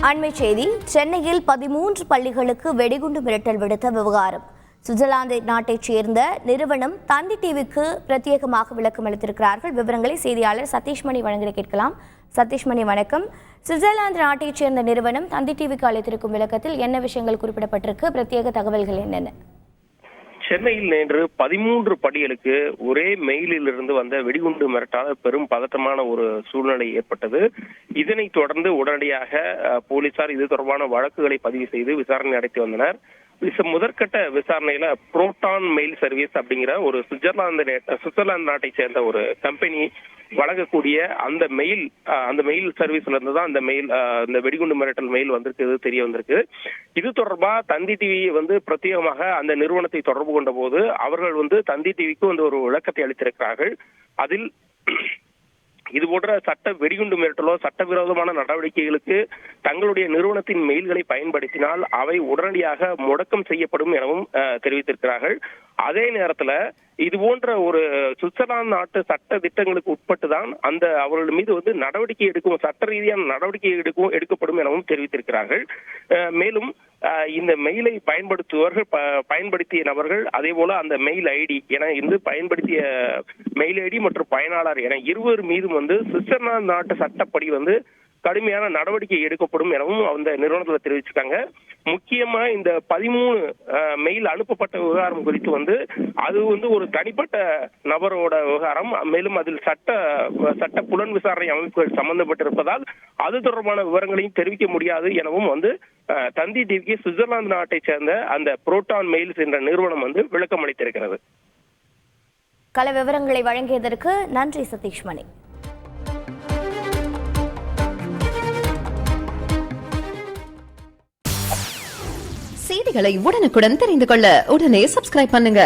அண்மை செய்தி. சென்னையில் 13 பள்ளிகளுக்கு வெடிகுண்டு மிரட்டல் விடுத்த விவகாரம். சுவிட்சர்லாந்து நாட்டைச் சேர்ந்த நிறுவனம் தந்தி டிவிக்கு பிரத்யேகமாக விளக்கம் அளித்திருக்கிறார்கள். விவரங்களை செய்தியாளர் சதீஷ்மணி வழங்க கேட்கலாம். சதீஷ்மணி, வணக்கம். சுவிட்சர்லாந்து நாட்டைச் சேர்ந்த நிறுவனம் தந்தி டிவிக்கு அளித்திருக்கும் விளக்கத்தில் என்ன விஷயங்கள் குறிப்பிடப்பட்டிருக்கு? பிரத்யேக தகவல்கள் என்னென்ன? சென்னையில் நேற்று 13 பள்ளிகளுக்கு ஒரே மெயிலில் இருந்து வந்த வெடிகுண்டு மிரட்டால் பெரும் பதட்டமான ஒரு சூழ்நிலை ஏற்பட்டது. இதனைத் தொடர்ந்து உடனடியாக போலீசார் இது தொடர்பான வழக்குகளை பதிவு செய்து விசாரணை நடத்தி வந்தனர். முதற்கட்ட விசாரணையில புரோட்டான் மெயில் சர்வீஸ் அப்படிங்கிற ஒரு சுவிட்சர்லாந்து நாட்டை சேர்ந்த ஒரு கம்பெனி வழங்கக்கூடிய அந்த மெயில் சர்வீஸ்ல இருந்து தான் இந்த வெடிகுண்டு மிரட்டல் மெயில் வந்திருக்கு தெரிய வந்திருக்கு. இது தொடர்பா தந்தி டிவி பிரத்யேகமாக அந்த நிறுவனத்தை தொடர்பு கொண்ட போது அவர்கள் தந்தி டிவிக்கு ஒரு விளக்கத்தை அளித்திருக்கிறார்கள். அதில் இது போன்ற வெடிகுண்டு மிரட்டலோ சட்டவிரோதமான நடவடிக்கைகளுக்கு தங்களுடைய நிறுவனத்தின் மெயில்களை பயன்படுத்தினால் அவை உடனடியாக முடக்கம் செய்யப்படும் எனவும் தெரிவித்திருக்கிறார்கள். அதே நேரத்துல இது போன்ற ஒரு சுவிட்சர்லாந்து நாட்டு சட்ட திட்டங்களுக்கு உட்பட்டுதான் அவர்கள் மீது நடவடிக்கை எடுக்கும், சட்ட ரீதியான நடவடிக்கை எடுக்கப்படும் எனவும் தெரிவித்திருக்கிறார்கள். மேலும் இந்த மெயிலை பயன்படுத்திய நபர்கள் அதே போல அந்த மெயில் ஐடி என பயன்படுத்திய மெயில் ஐடி மற்றும் பயனாளர் என இருவர் மீதும் சுவிட்சர்லாந்து நாட்டு சட்டப்படி கடுமையான நடவடிக்கை எடுக்கப்படும் எனவும் அந்த நிறுவனத்தில் தெரிவிச்சிருக்காங்க. முக்கியமா இந்த 13 மெயில் அனுப்பப்பட்ட விவகாரம் குறித்து அது ஒரு தனிப்பட்ட நபரோட விவகாரம். மேலும் அதில் சட்ட புலன் விசாரணை அமைப்புகள் சம்பந்தப்பட்டிருப்பதால் அது தொடர்பான விவரங்களையும் தெரிவிக்க முடியாது எனவும் தந்தி டிவிக்கு சுவிட்சர்லாந்து நாட்டை சேர்ந்த அந்த புரோட்டான் மெயில்ஸ் என்ற நிறுவனம் விளக்கம் அளித்திருக்கிறது. கள விவரங்களை வழங்கியதற்கு நன்றி சதீஷ்மணி. செய்திகளை உடனுக்குடன் தெரிந்து கொள்ள உடனே சப்ஸ்கிரைப் பண்ணுங்க.